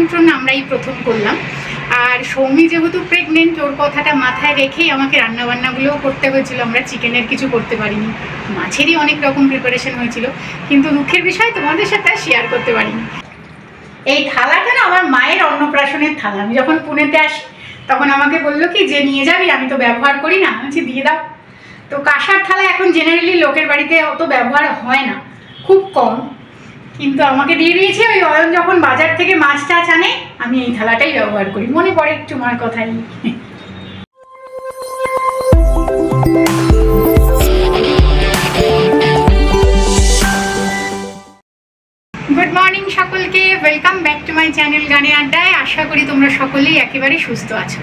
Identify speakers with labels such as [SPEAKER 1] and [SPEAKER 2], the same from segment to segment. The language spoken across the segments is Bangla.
[SPEAKER 1] নিমন্ত্রণ আমরাই প্রথম করলাম। আর সৌমি যেহেতু প্রেগনেন্ট, ওর কথাটা মাথায় রেখেই আমাকে রান্নাবান্নাগুলোও করতে হয়েছিল। আমরা চিকেনের কিছু করতে পারিনি, মাছেরই অনেক রকম প্রিপারেশন হয়েছিল, কিন্তু দুঃখের বিষয় তোমাদের সাথে শেয়ার করতে পারিনি। এই থালাটা না আমার মায়ের অন্নপ্রাশনের থালা। আমি যখন পুনেতে আসি তখন আমাকে বললো কি যে নিয়ে যাবি, আমি তো ব্যবহার করি না, আমি দিয়ে দাও। তো কাঁসার থালা এখন জেনারেলি লোকের বাড়িতে অত ব্যবহার হয় না, খুব কম, কিন্তু আমাকে দিয়ে দিয়েছে। ওই অয়ন যখন বাজার থেকে মাছ টাছ আনে আমি এই থালাটাই ব্যবহার করি, মনে পড়ে একটু মার কথাই। গুড মর্নিং সকলকে, welcome back to my channel গানে আড্ডায়। আশা করি তোমরা সকলেই একেবারে সুস্থ আছো।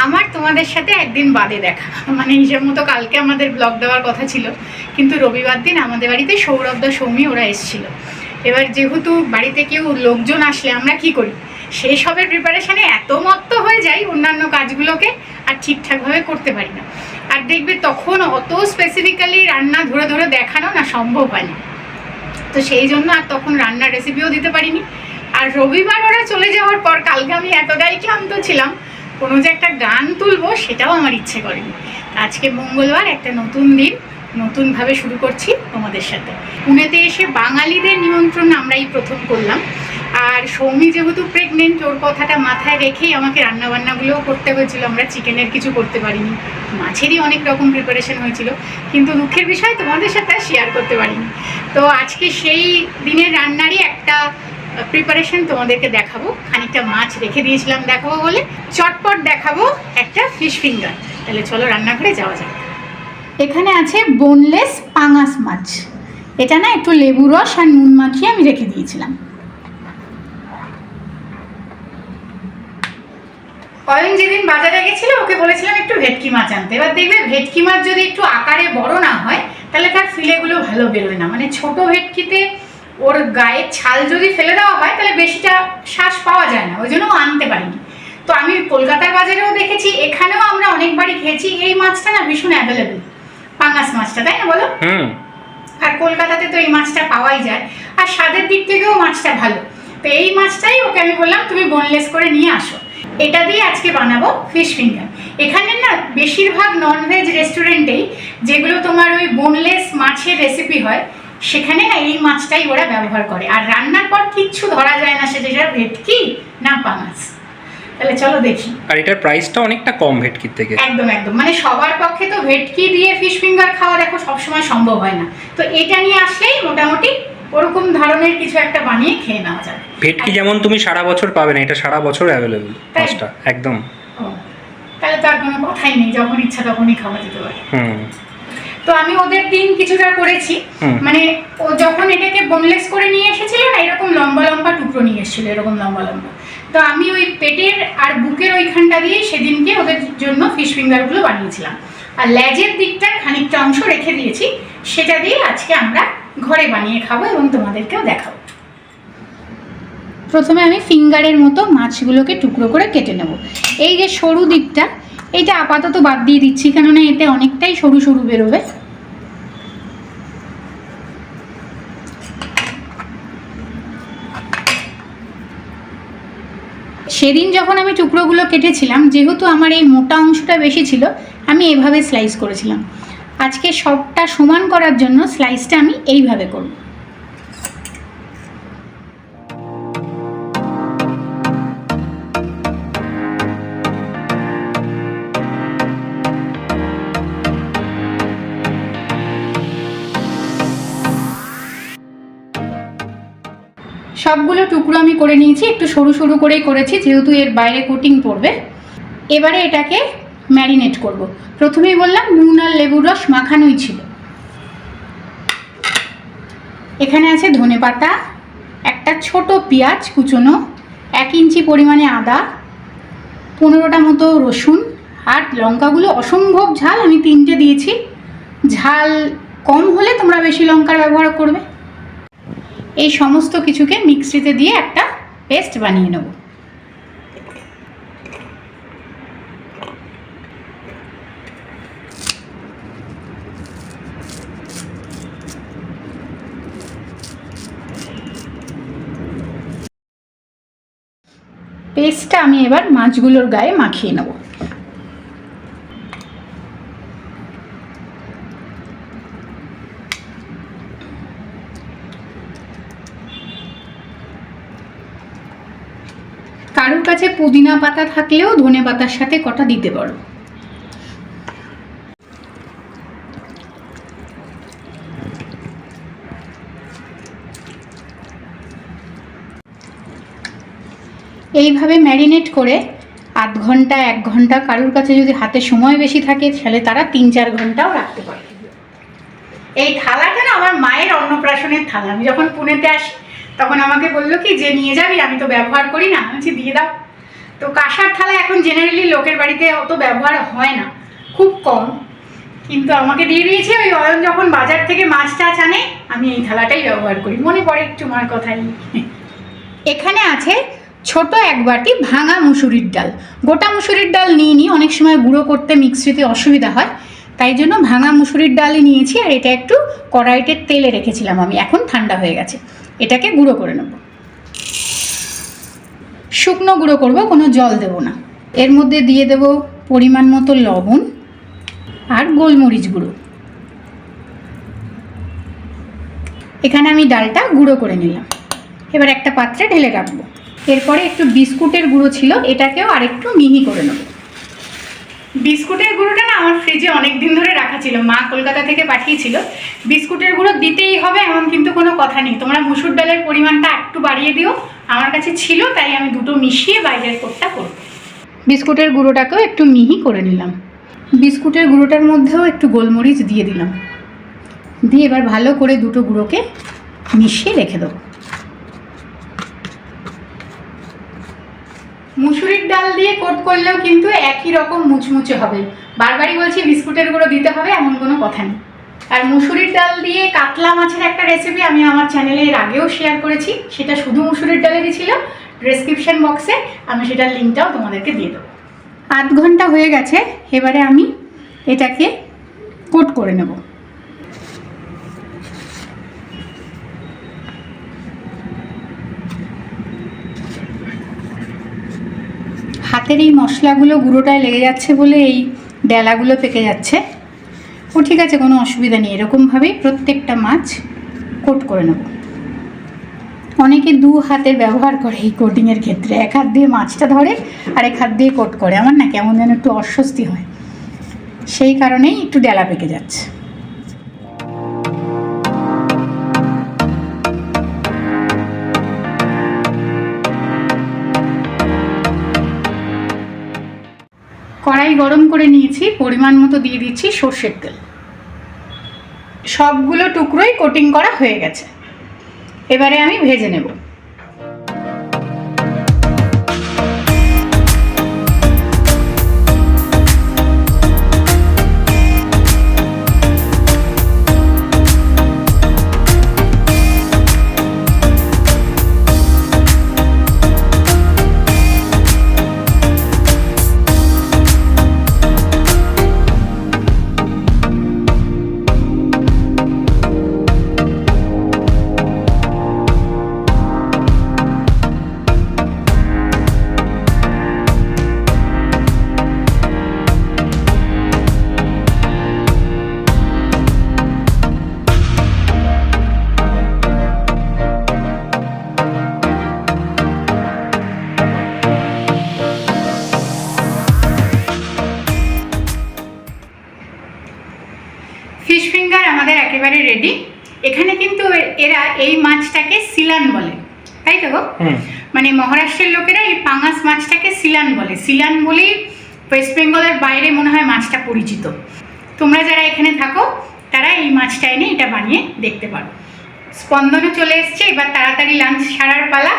[SPEAKER 1] আমার তোমাদের সাথে একদিন বাদে দেখা, মানে হিসেব মতো কালকে আমাদের ব্লগ দেওয়ার কথা ছিল, কিন্তু রবিবার দিন আমাদের বাড়িতে সৌরভদা সৌমি ওরা এসেছিল। এবার যেহেতু বাড়িতে কেউ লোকজন আসলে আমরা কি করি, সেই সবের প্রিপারেশানে এত মত্ত হয়ে যাই অন্যান্য কাজগুলোকে আর ঠিকঠাকভাবে করতে পারি না। আর দেখবে তখন অত স্পেসিফিক্যালি রান্না ধরে ধরে দেখানো না সম্ভব হয় না, তো সেই জন্য আর তখন রান্নার রেসিপিও দিতে পারিনি। আর রবিবার ওরা চলে যাওয়ার পর কালকে আমি এতটাই ক্লান্ত ছিলাম, কোনো যে একটা গান তুলবো সেটাও আমার ইচ্ছে করেনি। আজকে মঙ্গলবার, একটা নতুন দিন, নতুনভাবে শুরু করছি তোমাদের সাথে। পুনেতে এসে বাঙালিদের নিমন্ত্রণ আমরাই প্রথম করলাম। আর সৌমি যেহেতু প্রেগনেন্ট, ওর কথাটা মাথায় রেখেই আমাকে রান্নাবান্নাগুলোও করতে হয়েছিল। আমরা চিকেনের কিছু করতে পারিনি, মাছেরই অনেক রকম প্রিপারেশন হয়েছিল, কিন্তু দুঃখের বিষয় তোমাদের সাথে শেয়ার করতে পারিনি। তো আজকে সেই দিনের রান্নারই একটা প্রিপারেশন তোমাদেরকে দেখাবো। খানিকটা মাছ রেখে দিয়েছিলাম দেখাবো বলে, চটপট দেখাবো একটা ফিশ ফিঙ্গার। তাহলে চলো রান্নাঘরে যাওয়া যাক। এখানে আছে বোনলেস পাঙাশ মাছ। এটা না একটু লেবু রস আর নুন মাখিয়ে আমি রেখে দিয়েছিলাম। অয়ন যেদিন বাজারে গেছিল ওকে বলেছিলাম একটু ভেটকি মাছ আনতে। এবার দেখবে ভেটকি মাছ যদি একটু আকারে বড় না হয় তাহলে তার ফিলেগুলো ভালো বেরোয় না। মানে ছোট ভেটকিতে ওর গায়ের ছাল যদি ফেলে দেওয়া হয় তাহলে বেশিটা শ্বাস পাওয়া যায় না, ওই জন্য আনতে পারিনি। তো আমি কলকাতার বাজারেও দেখেছি, এখানেও আমরা অনেকবারই খেয়েছি। এই মাছটা না ভীষণ অ্যাভেলেবেল, পাঙাশ মাছটা, তাই না বলো? আর কলকাতাতে তো এই মাছটা পাওয়াই যায়, আর স্বাদের দিক থেকেও মাছটা ভালো। তো এই মাছটাই ওকে আমি বললাম তুমি বোনলেস করে নিয়ে আসো, এটা দিয়ে আজকে বানাবো ফিশ ফিঙ্গার। এখানে না বেশিরভাগ ননভেজ রেস্টুরেন্টেই যেগুলো তোমার ওই বোনলেস মাছের রেসিপি হয় সেখানে না এই মাছটাই ওরা ব্যবহার করে। আর রান্নার পর কিচ্ছু ধরা যায় না সেটা ভেটকি না পাঙাশ। তাহলে চলো দেখি।
[SPEAKER 2] আর এটার প্রাইসটা অনেকটা কম ভেটকির থেকে।
[SPEAKER 1] একদম একদম, মানে সবার পক্ষে তো ভেটকি দিয়ে ফিশ ফিঙ্গার খাওয়া দেখো সবসময় সম্ভব হয় না, তো এটা নিয়ে আসলেই মোটামুটি ওরকম ধরনের কিছু একটা বানিয়ে খেয়ে নেওয়া যাবে।
[SPEAKER 2] ভেটকি যেমন তুমি সারা বছর পাবে না, এটা সারা বছর অ্যাভেলেবল মাছটা একদম।
[SPEAKER 1] তাহলে তো আর কোনো কথাই নেই, যখন ইচ্ছা তখনই খাওয়া যেতে পারে। তো আমি ওদের দিন কিছুটা করেছি, মানে ও যখন এটাকে বোনলেস করে নিয়ে এসেছিল না, এরকম লম্বা লম্বা টুকরো নিয়ে এসেছিল, এরকম লম্বা লম্বা। তো আমি ওই পেটের আর বুকের ওইখানটা দিয়ে সেদিনকে ওদের জন্য ফিশ ফিঙ্গারগুলো বানিয়েছিলাম। আর লেজের দিকটা খানিকটা অংশ রেখে দিয়েছি, সেটা দিয়ে আজকে আমরা ঘরে বানিয়ে খাবো এবং তোমাদেরকেও দেখাবো। প্রথমে আমি ফিঙ্গারের মতো মাছগুলোকে টুকরো করে কেটে নেব। এই যে সরু দিকটা, এইটা আপাতত বাদ দিয়ে দিচ্ছি, কেননা এতে অনেকটাই সরু সরু বেরোবে। সেদিন যখন আমি টুকরোগুলো কেটেছিলাম, যেহেতু আমার এই মোটা অংশটা বেশি ছিল, আমি এভাবে স্লাইস করেছিলাম। আজকে সবটা সমান করার জন্য স্লাইসটা আমি এইভাবে করব। সবগুলো টুকরো আমি করে নিয়েছি, একটু সরু সরু করেই করেছি যেহেতু এর বাইরে কোটিং পড়বে। এবারে এটাকে ম্যারিনেট করব। প্রথমেই বললাম নুন আর লেবুর রস মাখানোই ছিল। এখানে আছে ধনেপাতা, একটা ছোট পেঁয়াজ কুচোনো, 1 ইঞ্চি পরিমাণে আদা, 15টা মতো রসুন, আর লঙ্কাগুলো অসম্ভব ঝাল, আমি 3টে দিয়েছি। ঝাল কম হলে তোমরা বেশি লঙ্কার ব্যবহার করবে। এই সমস্ত কিছুকে মিক্সিতে দিয়ে একটা পেস্ট বানিয়ে নেব। পেস্টটা আমি এবার মাছগুলোর গায়ে মাখিয়ে নেব। কারোর কাছে পুদিনা পাতা থাকলেও ধনে পাতার সাথে কটা দিতে পারো। এইভাবে ম্যারিনেট করে আধ ঘন্টা 1 ঘন্টা, কারোর কাছে যদি হাতে সময় বেশি থাকে তাহলে তারা 3-4 ঘন্টাও রাখতে পারে। এই থালাটা না আমার মায়ের অন্নপ্রাশনের থালা। আমি যখন পুনেতে আসি তখন আমাকে বললো কি যে নিয়ে যাবি, আমি তো ব্যবহার করি না, আমি দিয়ে দাও। তো কাঁসার থালা এখন জেনারেলি লোকের বাড়িতে অত ব্যবহার হয় না, খুব কম, কিন্তু আমাকে দিয়ে দিয়েছে। ওই অয়ন যখন বাজার থেকে মাছ টাছ আনে আমি এই থালাটাই ব্যবহার করি, মনে পড়ে একটু মার কথাই। এখানে আছে ছোট 1 বাটি ভাঙা মুসুরির ডাল। গোটা মুসুরির ডাল নিইনি, অনেক সময় গুঁড়ো করতে মিক্সিতে অসুবিধা হয়, তাই জন্য ভাঙা মুসুরির ডালই নিয়েছি। আর এটা একটু কড়াইতে তেলে রেখেছিলাম আমি, এখন ঠান্ডা হয়ে গেছে। এটাকে গুঁড়ো করে নেব, শুকনো গুঁড়ো করব, কোনো জল দেব না। এর মধ্যে দিয়ে দেব পরিমাণ মতো লবণ আর গোলমরিচ গুঁড়ো। এখানে আমি ডালটা গুঁড়ো করে নিলাম, এবার একটা পাত্রে ঢেলে রাখবো। এরপরে একটু বিস্কুটের গুঁড়ো ছিল, এটাকেও আরেকটু মিহি করে নেব। বিস্কুটের গুঁড়োটা না আমার ফ্রিজে অনেক দিন ধরে রাখা ছিল, মা কলকাতা থেকে পাঠিয়েছিল। বিস্কুটের গুঁড়ো দিতেই হবে এমন কিন্তু কোনো কথা নেই, তোমরা মুসুর ডালের পরিমাণটা একটু বাড়িয়ে দিও। আমার কাছে ছিল তাই আমি দুটো মিশিয়ে বাইরের কোটটা করব। বিস্কুটের গুঁড়োটাকেও একটু মিহি করে নিলাম, বিস্কুটের গুঁড়োটার মধ্যেও একটু গোলমরিচ দিয়ে দিলাম, দিয়ে এবার ভালো করে দুটো গুঁড়োকে মিশিয়ে রেখে দেবো। মুসুরির ডাল দিয়ে কোট করলেও কিন্তু একই রকম মুচমুচে হবে। বারবারই বলছি বিস্কুটের গুঁড়ো দিতে হবে এমন কোনো কথা নেই। আর মুসুরির ডাল দিয়ে কাতলা মাছের একটা রেসিপি আমি আমার চ্যানেলে এর আগেও শেয়ার করেছি, সেটা শুধু মুসুরির ডালেরই ছিল। ডেসক্রিপশন বক্সে আমি সেটার লিঙ্কটাও তোমাদেরকে দিয়ে দেবো। আধ ঘন্টা হয়ে গেছে, এবারে আমি এটাকে কোট করে নেব। হাতের এই মশলাগুলো গুঁড়োটায় লেগে যাচ্ছে বলে এই ডেলাগুলো পেকে যাচ্ছে। ও ঠিক আছে, কোনো অসুবিধা নেই, এরকমভাবেই প্রত্যেকটা মাছ কোট করে নেব। অনেকে 2 হাতের ব্যবহার করে এই কোটিংয়ের ক্ষেত্রে, 1 হাত দিয়ে মাছটা ধরে আর 1 হাত দিয়ে কোট করে। আমার না কেমন যেন একটু অস্বস্তি হয়, সেই কারণেই একটু ডেলা পেকে যাচ্ছে। কড়াই গরম করে নিয়েছি, পরিমাণ মতো দিয়ে দিচ্ছি সর্ষের তেল। সবগুলো টুকরোই কোটিং করা হয়ে গেছে, এবারে আমি ভেজে নেব। ফিশ ফিঙ্গার আমাদের একেবারে রেডি। এখানে কিন্তু এরা এই মাছটাকে সিলান বলে, তাই তো? মানে মহারাষ্ট্রের লোকেরা এই পাঙাশ মাছটাকে সিলান বলে। সিলান বলেই ওয়েস্ট বেঙ্গলের বাইরে মনে হয় মাছটা পরিচিত। তোমরা যারা এখানে থাকো তারা এই মাছটা এনে এটা বানিয়ে দেখতে পারো। স্পন্দনও চলে এসছে, এবার তাড়াতাড়ি লাঞ্চ সারার পালা।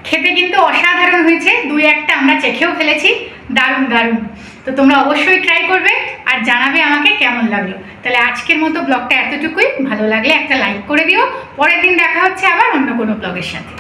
[SPEAKER 1] খেতে কিন্তু অসাধারণ হয়েছে, 2-1টা আমরা চেখেও ফেলেছি, দারুণ দারুণ। তো তোমরা অবশ্যই ট্রাই করবে আর জানাবে আমাকে কেমন লাগলো। তাহলে আজকের মতো ব্লগটা এতটুকুই, ভালো লাগলে একটা লাইক করে দিও। পরের দিন দেখা হচ্ছে আবার অন্য কোনো ব্লগের সাথে।